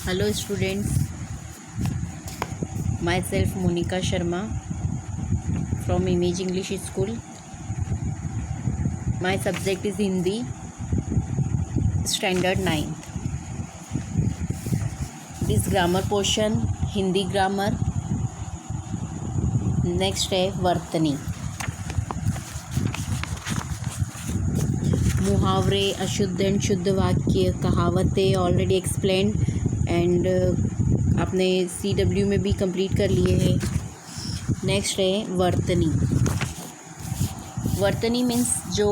Hello students, myself Monica Sharma from Image English School. My subject is Hindi, Standard 9th. This grammar portion, Hindi grammar. Next है वर्तनी. मुहावरे, अशुद्ध and शुद्ध वाक्य, कहावतें already explained and आपने CW में भी कंप्लीट कर लिए हैं. नेक्स्ट है वर्तनी. वर्तनी मीन्स जो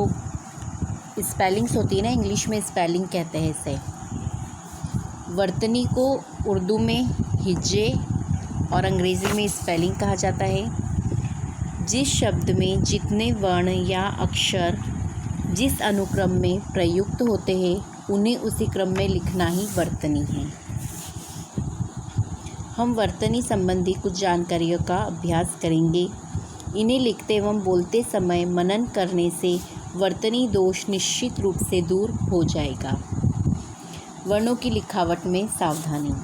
स्पेलिंग्स होती है ना, इंग्लिश में स्पेलिंग कहते हैं इसे. वर्तनी को उर्दू में हिज्जे और अंग्रेज़ी में स्पेलिंग कहा जाता है. जिस शब्द में जितने वर्ण या अक्षर जिस अनुक्रम में प्रयुक्त होते हैं उन्हें उसी क्रम में लिखना ही वर्तनी है. हम वर्तनी संबंधी कुछ जानकारियों का अभ्यास करेंगे. इन्हें लिखते एवं बोलते समय मनन करने से वर्तनी दोष निश्चित रूप से दूर हो जाएगा. वर्णों की लिखावट में सावधानी.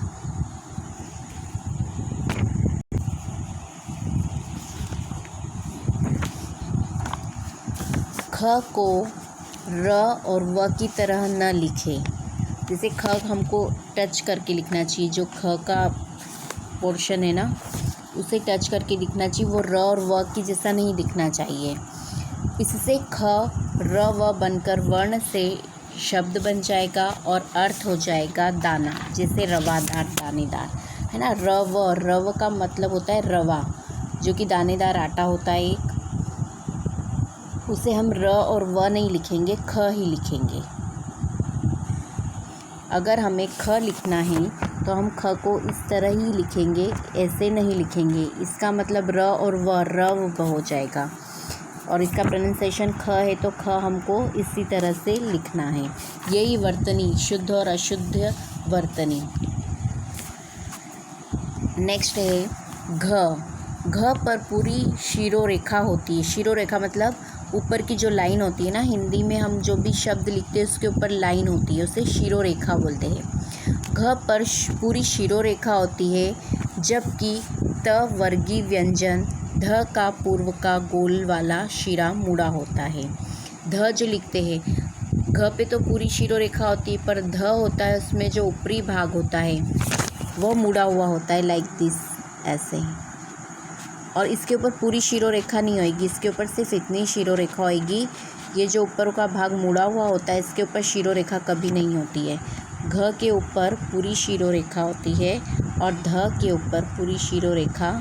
ख को र और व की तरह न लिखें. जैसे ख हमको टच करके लिखना चाहिए, जो ख का पोर्शन है ना उसे टच करके लिखना चाहिए. वो र और व की जैसा नहीं दिखना चाहिए. इससे ख र व बनकर वर्ण से शब्द बन जाएगा और अर्थ हो जाएगा दाना. जैसे रवादार, दानेदार है ना. रव का मतलब होता है रवा, जो कि दानेदार आटा होता है एक. उसे हम र और व नहीं लिखेंगे, ख ही लिखेंगे. अगर हमें ख लिखना है तो हम ख को इस तरह ही लिखेंगे, ऐसे नहीं लिखेंगे. इसका मतलब र और व रव हो जाएगा. और इसका प्रोनाउंसिएशन ख है तो ख हमको इसी तरह से लिखना है. यही वर्तनी, शुद्ध और अशुद्ध वर्तनी. नेक्स्ट है घ. घ पर पूरी शिरोरेखा होती है. शिरोरेखा मतलब ऊपर की जो लाइन होती है ना, हिंदी में हम जो भी शब्द लिखते हैं उसके ऊपर लाइन होती है, उसे शिरोरेखा बोलते हैं. घ पर पूरी शिरोरेखा होती है, जबकि त वर्गीय व्यंजन ध का पूर्व का गोल वाला शिरा मुड़ा होता है. ध जो लिखते हैं, घ पे तो पूरी शिरोरेखा होती है, पर ध होता है उसमें जो ऊपरी भाग होता है वो मुड़ा हुआ होता है, लाइक दिस, ऐसे. और इसके ऊपर पूरी शिरोरेखा नहीं होएगी, इसके ऊपर सिर्फ इतनी शिरोरेखा होएगी. ये जो ऊपर का भाग मुड़ा हुआ होता है इसके ऊपर शिरोरेखा कभी नहीं होती है. घ के ऊपर पूरी शिरोरेखा होती है और ध के ऊपर पूरी शिरोरेखा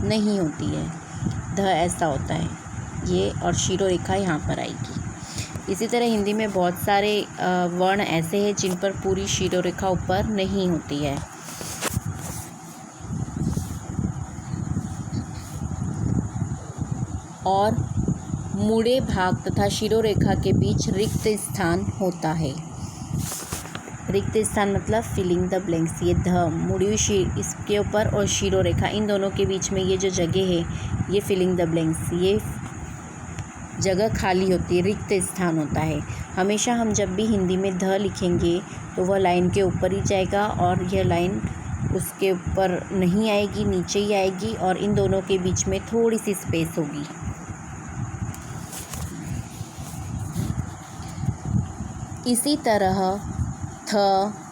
नहीं होती है. ध ऐसा होता है ये, और शिरोरेखा यहाँ पर आएगी. इसी तरह हिंदी में बहुत सारे वर्ण ऐसे हैं जिन पर पूरी शिरोरेखा ऊपर नहीं होती है. और मुड़े भाग तथा शिरोरेखा के बीच रिक्त स्थान होता है. रिक्त स्थान मतलब फिलिंग द ब्लैंक्स. ये ध मुड़ी हुई इसके ऊपर और शिरोरेखा, इन दोनों के बीच में ये जो जगह है ये फिलिंग द ब्लैंक्स, ये जगह खाली होती है, रिक्त स्थान होता है. हमेशा हम जब भी हिंदी में ध लिखेंगे तो वह लाइन के ऊपर ही जाएगा और यह लाइन उसके ऊपर नहीं आएगी, नीचे ही आएगी. और इन दोनों के बीच में थोड़ी सी स्पेस होगी. इसी तरह थ,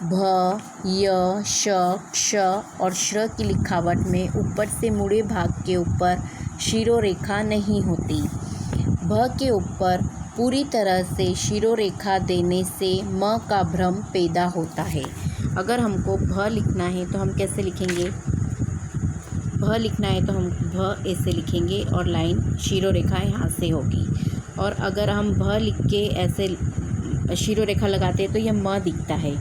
भ, य, श, क्ष और श्र की लिखावट में ऊपर से मुड़े भाग के ऊपर शिरोरेखा नहीं होती. भ के ऊपर पूरी तरह से शिरोरेखा देने से म का भ्रम पैदा होता है. अगर हमको भ लिखना है तो हम कैसे लिखेंगे? भ लिखना है तो हम भ ऐसे लिखेंगे और लाइन शिरोरेखा यहाँ से होगी. और अगर हम भ लिख के ऐसे शिरोरेखा लगाते हैं तो यह म दिखता है.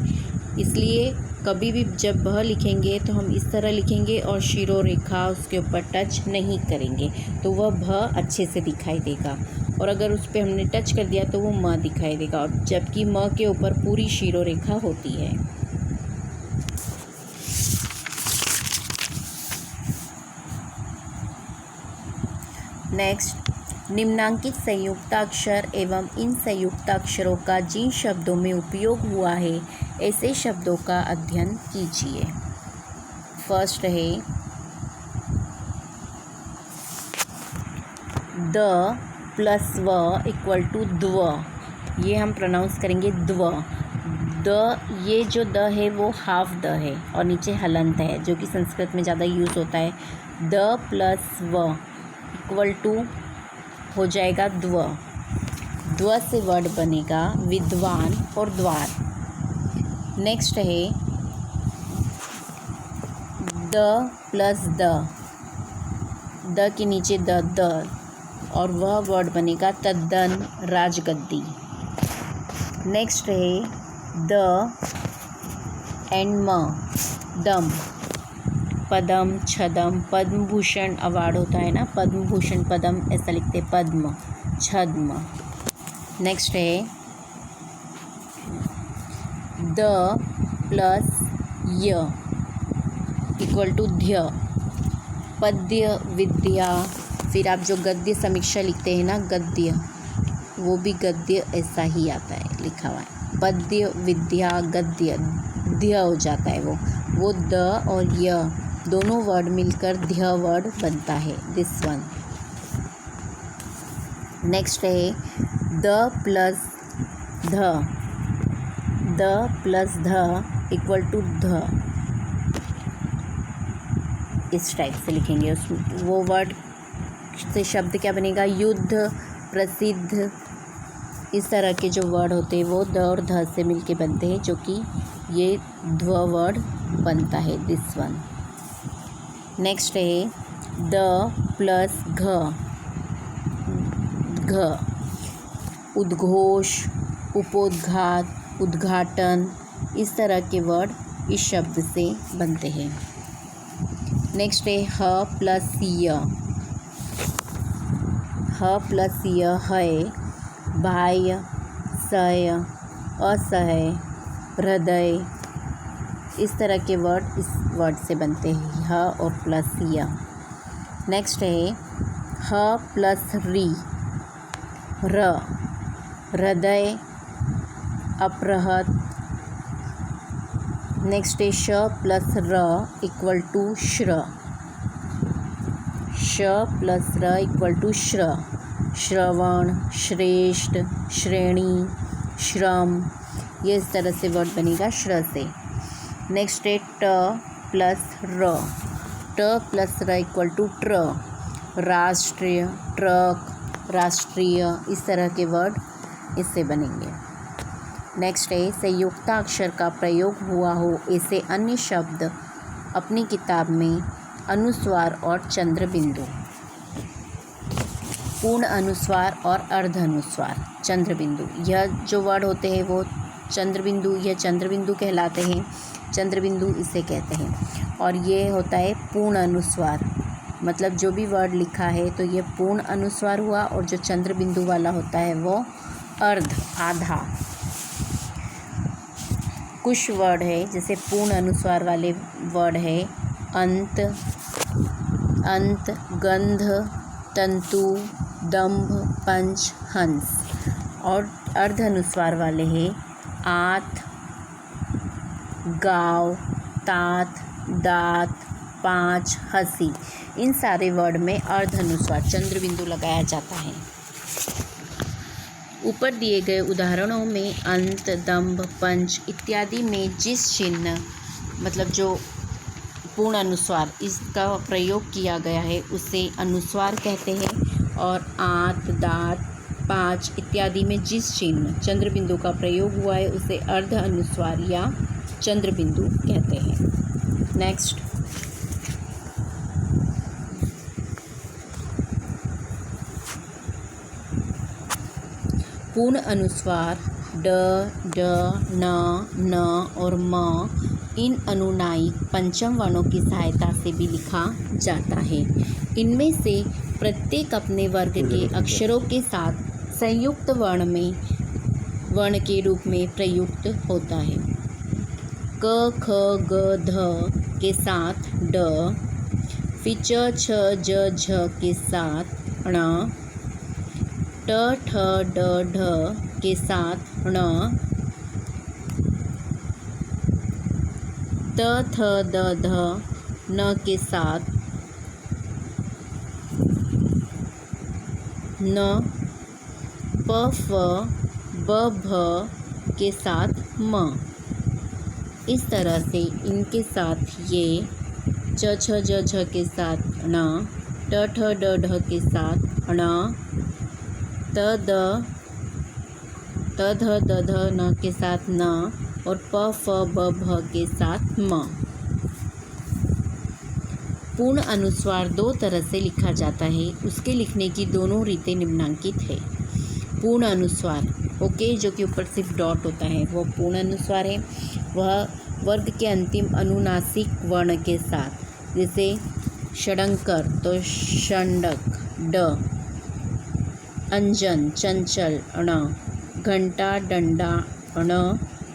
इसलिए कभी भी जब भ लिखेंगे तो हम इस तरह लिखेंगे और शिरोरेखा उसके ऊपर टच नहीं करेंगे, तो वह भ अच्छे से दिखाई देगा. और अगर उस पर हमने टच कर दिया तो वो म दिखाई देगा, और जबकि म के ऊपर पूरी शिरोरेखा होती है. नेक्स्ट, निम्नांकित संयुक्ताक्षर एवं इन संयुक्ताक्षरों का जिन शब्दों में उपयोग हुआ है ऐसे शब्दों का अध्ययन कीजिए। फर्स्ट है द प्लस व इक्वल टू द्व। ये हम प्रोनाउंस करेंगे द्व। द, ये जो द है वो हाफ द है और नीचे हलंत है, जो कि संस्कृत में ज़्यादा यूज़ होता है। द प्लस व इक्वल टू हो जाएगा द्व। द्व से वर्ड बनेगा विद्वान और द्वार। नेक्स्ट है द प्लस द के नीचे द और वह वर्ड बनेगा तद्दन राजगद्दी। नेक्स्ट है द एंड म, दम, पदम, छदम, पद्म भूषण अवार्ड होता है ना, पद्म भूषण, पदम ऐसा लिखते हैं, पद्म, छद्म। नेक्स्ट है द प्लस य इक्वल टू ध्य, पद्य, विद्या। फिर आप जो गद्य समीक्षा लिखते हैं ना, गद्य, वो भी गद्य ऐसा ही आता है, लिखा हुआ है, पद्य, विद्या, गद्य, ध्य हो जाता है वो द और य दोनों वर्ड मिलकर ध्य वर्ड बनता है, दिस वन। नेक्स्ट है द प्लस ध इक्वल टू ध, इस टाइप से लिखेंगे। उसमें वो वर्ड से शब्द क्या बनेगा, युद्ध, प्रसिद्ध, इस तरह के जो वर्ड होते हैं वो द और ध से मिलके बनते हैं, जो कि ये ध्व वर्ड बनता है, दिस वन। नेक्स्ट है द प्लस घ, उद्घोष, उपोद्घात, उद्घाटन, इस तरह के वर्ड इस शब्द से बनते हैं। नेक्स्ट है ह प्लस य, है, बाह्य, सह्य, असह्य, हृदय, इस तरह के वर्ड इस वर्ड से बनते हैं, ह और प्लस य। नेक्स्ट है ह प्लस री, हृदय, अपहृत। नेक्स्ट है श प्लस र इक्वल टू श्र, श प्लस र इक्वल टू श्र, श्रवण, श्रेष्ठ, श्रेणी, श्रम, ये इस तरह से वर्ड बनेगा श्र से। नेक्स्ट है ट प्लस र इक्वल टू ट्र, राष्ट्रीय, ट्रक, राष्ट्रीय, इस तरह के वर्ड इससे बनेंगे। नेक्स्ट है संयुक्ताक्षर का प्रयोग हुआ हो ऐसे अन्य शब्द अपनी किताब में अनुस्वार और चंद्र बिंदु, पूर्ण अनुस्वार और अर्ध अनुस्वार, चंद्र बिंदु, यह जो वर्ड होते हैं वो चंद्र बिंदु, यह चंद्र बिंदु कहलाते हैं, चंद्र बिंदु इसे कहते हैं। और ये होता है पूर्ण अनुस्वार, मतलब जो भी वर्ड लिखा है तो ये पूर्ण अनुस्वार हुआ, और जो चंद्र बिंदु वाला होता है वो अर्ध, आधा। कुछ वर्ड है जैसे पूर्ण अनुस्वार वाले वर्ड है अंत, गंध, तंतु, दंभ, पंच, हंस। और अर्ध अनुस्वार वाले हैं आत, गाव, तात, दात, पाँच, हंसी। इन सारे वर्ड में अर्ध अनुस्वार चंद्र बिंदु लगाया जाता है। ऊपर दिए गए उदाहरणों में अंत, दंभ, पंच इत्यादि में जिस चिन्ह, मतलब जो पूर्ण अनुस्वार इसका प्रयोग किया गया है उसे अनुस्वार कहते हैं, और आत, दात, पाँच इत्यादि में जिस चिन्ह चंद्र बिंदु का प्रयोग हुआ है उसे अर्ध अनुस्वार या चंद्र बिंदु कहते हैं। नेक्स्ट पूर्ण अनुस्वार ड, न, और म इन अनुनायिक पंचम वर्णों की सहायता से भी लिखा जाता है। इनमें से प्रत्येक अपने वर्ग के अक्षरों के साथ संयुक्त वर्ण के रूप में प्रयुक्त होता है। क, ख, ग, ध के साथ ड, फिर च, छ, ज, झ के साथ ण, ट, ठ, ड, ढ के साथ ण, त थ द ध न के साथ न, प फ ब भ के साथ म। इस तरह से इनके साथ ये च छ ज झ के साथ ण, ट ठ ड ढ के साथ ण, त ध द ध न के साथ न और प फ ब भ के साथ म। पूर्ण अनुस्वार दो तरह से लिखा जाता है, उसके लिखने की दोनों रीतें निम्नांकित है। पूर्ण अनुस्वार ओके, जो कि ऊपर सिर्फ डॉट होता है वो पूर्ण अनुस्वार है। वह वर्ग के अंतिम अनुनासिक वर्ण के साथ, जैसे षडंकर तो षंडक ड, अंजन चंचल ण, घंटा डंडा ण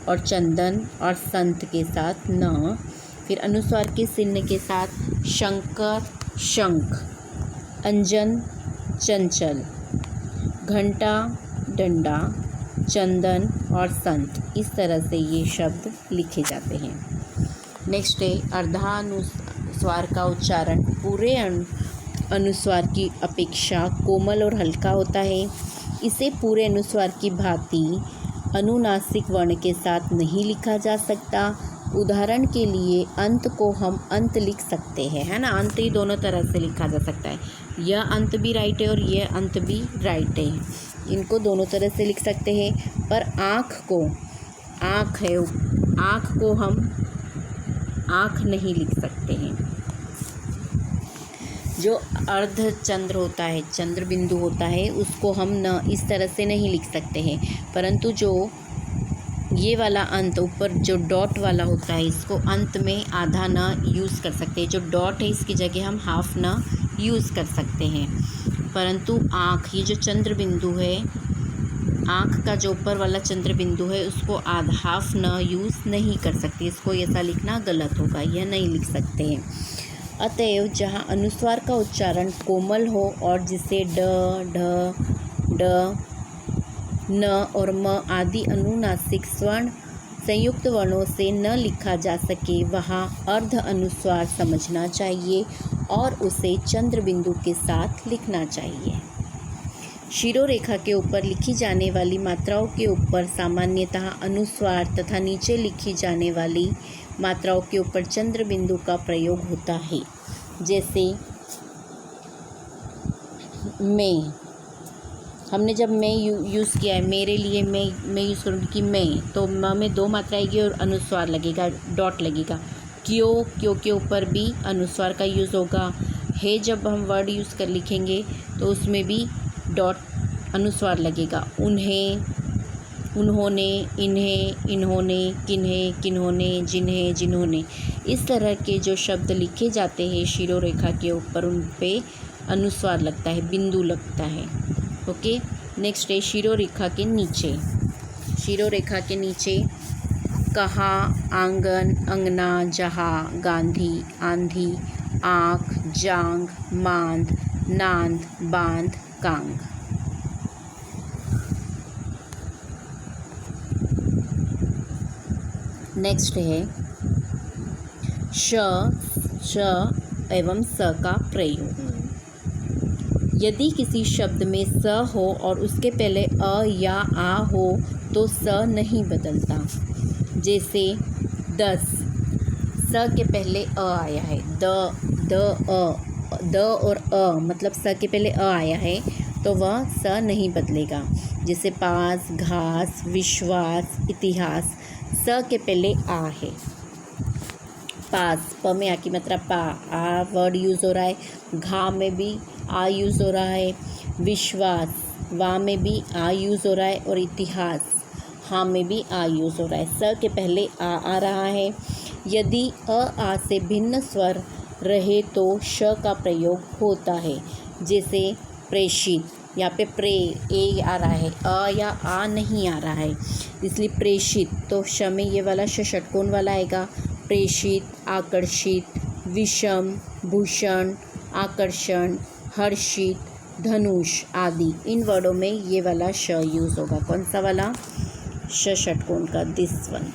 और चंदन और संत के साथ न। फिर अनुस्वार के चिन्ह के साथ शंकर शंख, अंजन चंचल, घंटा डंडा, चंदन और संत। इस तरह से ये शब्द लिखे जाते हैं। नेक्स्ट है अर्धानुस्वार का उच्चारण पूरे अनुस्वार की अपेक्षा कोमल और हल्का होता है। इसे पूरे अनुस्वार की भांति अनुनासिक वर्ण के साथ नहीं लिखा जा सकता। उदाहरण के लिए अंत को हम अंत लिख सकते हैं, है ना। अंत ही दोनों तरह से लिखा जा सकता है, यह अंत भी राइट है और यह अंत भी राइट है, इनको दोनों तरह से लिख सकते हैं। पर आँख को हम आँख नहीं लिख सकते हैं। जो अर्धचंद्र होता है, चंद्र बिंदु होता है, उसको हम न इस तरह से नहीं लिख सकते हैं। परंतु जो ये वाला अंत ऊपर जो डॉट वाला होता है, इसको अंत में आधा न यूज़ कर सकते हैं। जो डॉट है इसकी जगह हम हाफ न यूज़ कर सकते हैं। परंतु आँख, ये जो चंद्र बिंदु है, आँख का जो ऊपर वाला चंद्र बिंदु है, उसको आधा हाफ न यूज़ नहीं कर सकते। इसको ऐसा लिखना गलत होगा, यह नहीं लिख सकते हैं। अतएव जहाँ अनुस्वार का उच्चारण कोमल हो और जिसे ड ढ ड न और म आदि अनुनासिक स्वर्ण संयुक्त वर्णों से न लिखा जा सके, वहाँ अर्ध अनुस्वार समझना चाहिए और उसे चंद्र बिंदु के साथ लिखना चाहिए। शिरोरेखा के ऊपर लिखी जाने वाली मात्राओं के ऊपर सामान्यतः अनुस्वार तथा नीचे लिखी जाने वाली मात्राओं के ऊपर चंद्र बिंदु का प्रयोग होता है। जैसे मैं, हमने जब मैं यूज़ किया है, मेरे लिए मैं यूज़ करूँगी कि मैं, तो म में दो मात्रा आएगी और अनुस्वार लगेगा, डॉट लगेगा। क्यों के ऊपर भी अनुस्वार का यूज़ होगा। है जब हम वर्ड यूज़ कर लिखेंगे तो उसमें भी डॉट अनुस्वार लगेगा। उन्हें, उन्होंने, इन्हें, इन्होंने, किन्हें, किन्होंने, जिन्हें, जिन्होंने। इस तरह के जो शब्द लिखे जाते हैं शिरोरेखा के ऊपर, उन पे अनुस्वार लगता है, बिंदु लगता है। ओके, नेक्स्ट है शिरोरेखा के नीचे। शिरोरेखा के नीचे कहाँ, आंगन, अंगना, जहाँ, गांधी, आंधी, आँख, जांग, मांद, नांद, बांध, कांग। नेक्स्ट है श एवं स का प्रयोग। यदि किसी शब्द में स हो और उसके पहले अ या आ हो तो स नहीं बदलता। जैसे 10, स के पहले अ आया है, द और अ मतलब स के पहले अ आया है तो वह स नहीं बदलेगा। जैसे पास, घास, विश्वास, इतिहास, स के पहले आ है। पास, प में आ की मात्रा पा, आ वर्ड यूज़ हो रहा है। घा में भी आ यूज़ हो रहा है। विश्वास, वा में भी आ यूज़ हो रहा है। और इतिहास, हाँ में भी आ यूज़ हो रहा है। स के पहले आ रहा है। यदि अ आ से भिन्न स्वर रहे तो श का प्रयोग होता है। जैसे प्रेषित, यहाँ पे प्रे ए आ रहा है, अ या आ नहीं आ रहा है, इसलिए प्रेषित, तो श में ये वाला श षटकोण वाला आएगा। प्रेषित, आकर्षित, विषम, भूषण, आकर्षण, हर्षित, धनुष आदि, इन वर्डों में ये वाला श यूज़ होगा। कौन सा वाला? ष षटकोण का, दिस वन।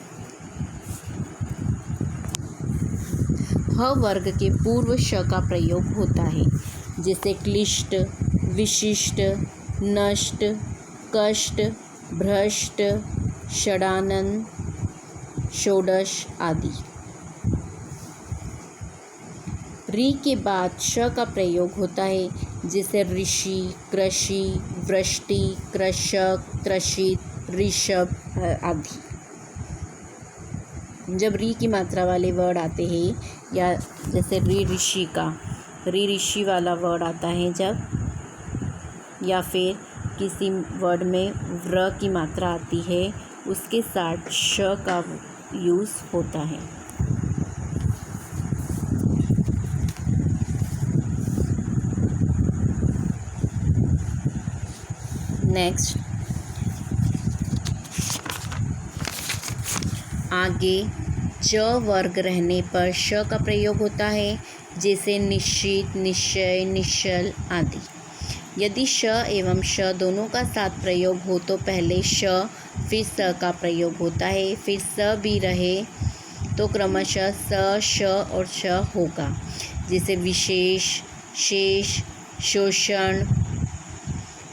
ह वर्ग के पूर्व श का प्रयोग होता है, जैसे क्लिष्ट, विशिष्ट, नष्ट, कष्ट, भ्रष्ट, षडानन, षोडश आदि। री के बाद श का प्रयोग होता है, जैसे ऋषि, कृषि, वृष्टि, कृषक, त्रषित, ऋषभ आदि। जब री की मात्रा वाले वर्ड आते हैं, या जैसे री ऋषि वाला वर्ड आता है जब, या फिर किसी वर्ड में व्र की मात्रा आती है, उसके साथ श का यूज़ होता है। नेक्स्ट, आगे च वर्ग रहने पर श का प्रयोग होता है, जैसे निश्चित, निश्चय, निश्चल आदि। यदि श एवं श दोनों का साथ प्रयोग हो तो पहले श फिर स का प्रयोग होता है, फिर स भी रहे तो क्रमशः स, श और श होगा, जैसे विशेष, शेष, शोषण,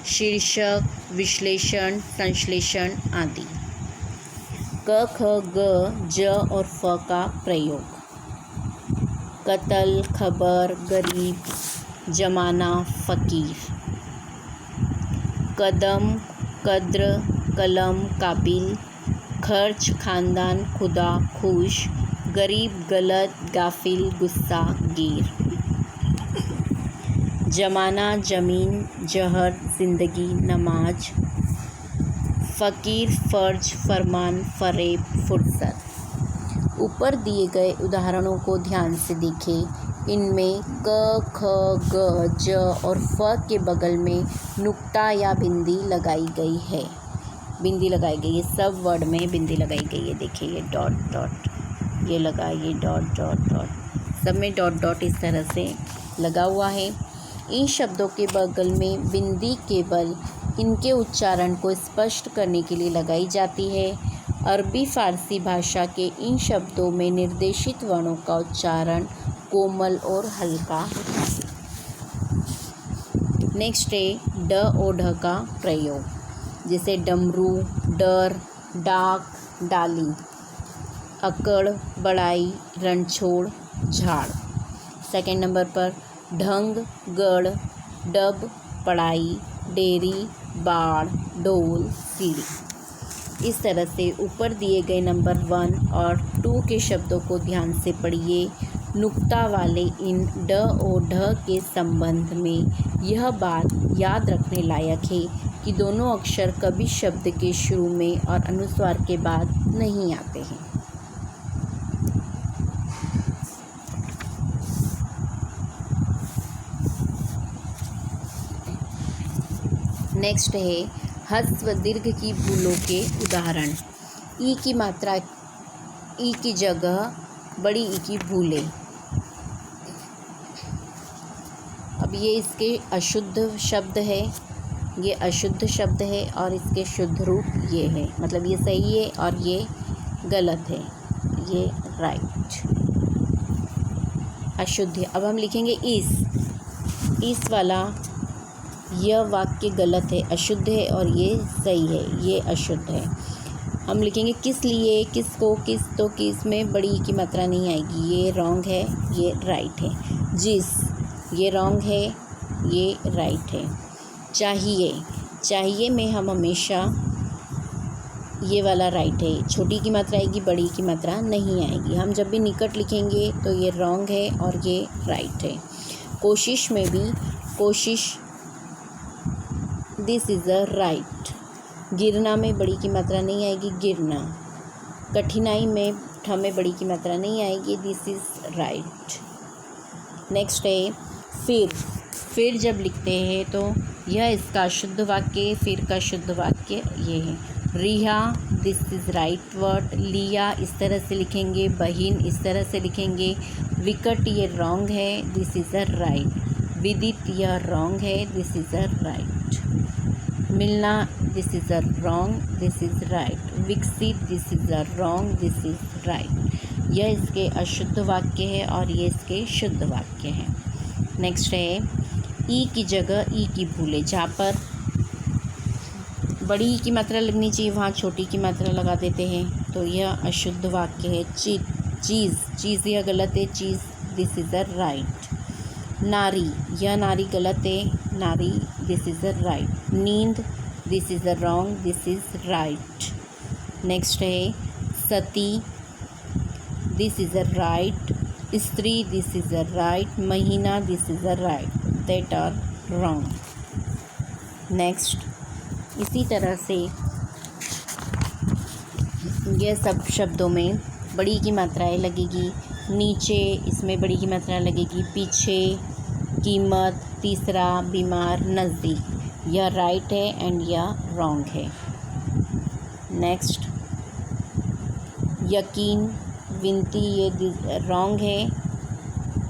शीर्षक, विश्लेषण, संश्लेषण आदि। क, ख, ग, ज और फ का प्रयोग, कत्ल, खबर, गरीब, जमाना, फकीर। कदम, कद्र, कलम, काबिल, खर्च, खानदान, खुदा, खुश, गरीब, गलत, गाफिल, गुस्सा, गिर। जमाना, जमीन, जहर, जिंदगी, नमाज, फ़कीर, फ़र्ज, फरमान, फ़रेब, फुर्सत। ऊपर दिए गए उदाहरणों को ध्यान से देखें। इनमें क, ख, ग, ज और फ के बगल में नुक्ता या बिंदी लगाई गई है। बिंदी लगाई गई है, सब वर्ड में बिंदी लगाई गई है। देखिए ये डॉट डॉट, ये लगा, ये डॉट डॉट डॉट, सब में डॉट डॉट इस तरह से लगा हुआ है। इन शब्दों के बगल में बिंदी केवल इनके उच्चारण को स्पष्ट करने के लिए लगाई जाती है। अरबी फारसी भाषा के इन शब्दों में निर्देशित वर्णों का उच्चारण कोमल और हल्का होता है। नेक्स्ट है ड और ढ का प्रयोग, जैसे डमरू, डर, डाक, डाली, अकड़, बड़ाई, रणछोड़, झाड़। सेकंड नंबर पर ढंग, गढ़, डब, पढ़ाई, डेरी, बाड़, डोल, सीढ़ी। इस तरह से ऊपर दिए गए नंबर 1 और 2 के शब्दों को ध्यान से पढ़िए। नुक्ता वाले इन ड और ढ के संबंध में यह बात याद रखने लायक है कि दोनों अक्षर कभी शब्द के शुरू में और अनुस्वार के बाद नहीं आते हैं। नेक्स्ट है ह्रस्व दीर्घ की भूलों के उदाहरण। ई की मात्रा, ई की जगह बड़ी ई की भूलें। अब ये इसके अशुद्ध शब्द है, ये अशुद्ध शब्द है और इसके शुद्ध रूप ये है, मतलब ये सही है और ये गलत है, ये राइट अशुद्ध है। अब हम लिखेंगे इस वाला, यह वाक्य गलत है, अशुद्ध है और ये सही है, ये अशुद्ध है। हम लिखेंगे किस लिए, किसको, किस, तो किस में बड़ी की मात्रा नहीं आएगी, ये रॉन्ग है, ये राइट है। जिस, ये रॉन्ग है, ये राइट है। चाहिए, चाहिए में हम हमेशा ये वाला राइट है, छोटी की मात्रा आएगी, बड़ी की मात्रा नहीं आएगी। हम जब भी निकट लिखेंगे तो ये रॉन्ग है और ये राइट है। कोशिश में भी कोशिश, दिस इज़ अ राइट। गिरना में बड़ी की मात्रा नहीं आएगी, गिरना। कठिनाई में ठ में बड़ी की मात्रा नहीं आएगी, दिस इज़ राइट। नेक्स्ट है फिर जब लिखते हैं तो यह इसका शुद्ध वाक्य, फिर का शुद्ध वाक्य ये है। रिहा, दिस इज़ राइट वर्ड। लिया इस तरह से लिखेंगे, बहिन इस तरह से लिखेंगे। विकट ये रॉन्ग है, दिस इज़ अ राइट। विदित यह रॉन्ग है, दिस इज़ अ राइट। मिलना, this is a wrong, this is right. विकसित, this is a wrong, this is right. यह इसके अशुद्ध वाक्य है और ये इसके शुद्ध वाक्य हैं। नेक्स्ट है ई की जगह ई की भूले। जहाँ पर बड़ी की मात्रा लगनी चाहिए वहाँ छोटी की मात्रा लगा देते हैं, तो यह अशुद्ध वाक्य है। चीज़ यह गलत है, चीज़ दिस इज़ अ राइट। नारी, यह नारी गलत है, नारी दिस इज़ अ राइट। नींद, this is a wrong, this is right. Next है सती, दिस इज़ अ राइट। स्त्री, दिस इज़ अ राइट। महीना, this is a right, that are wrong. Next इसी तरह से यह सब शब्दों में बड़ी की मात्राएं लगेगी। नीचे इसमें बड़ी की मात्रा लगेगी। पीछे, कीमत, तीसरा, बीमार, नज़दीक, यह राइट है एंड यह रॉन्ग है। नेक्स्ट यकीन, विनती, ये रॉन्ग है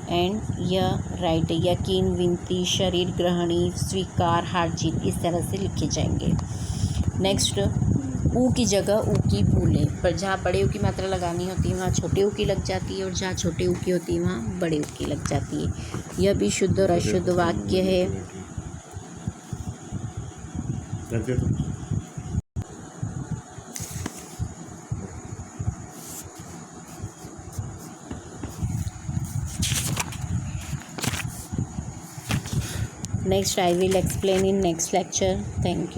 एंड यह राइट है। यकीन, विनती, शरीर ग्रहणी, स्वीकार, हार जीत, इस तरह से लिखे जाएंगे। नेक्स्ट ऊ की जगह ऊ की भूले। पर जहाँ बड़े ऊ की मात्रा लगानी होती है वहाँ छोटे ऊ की लग जाती है, और जहाँ छोटे ऊ की होती है वहाँ बड़े ऊ की लग जाती है। यह भी शुद्ध और अशुद्ध वाक्य है। Next, I will explain in next lecture. Thank you.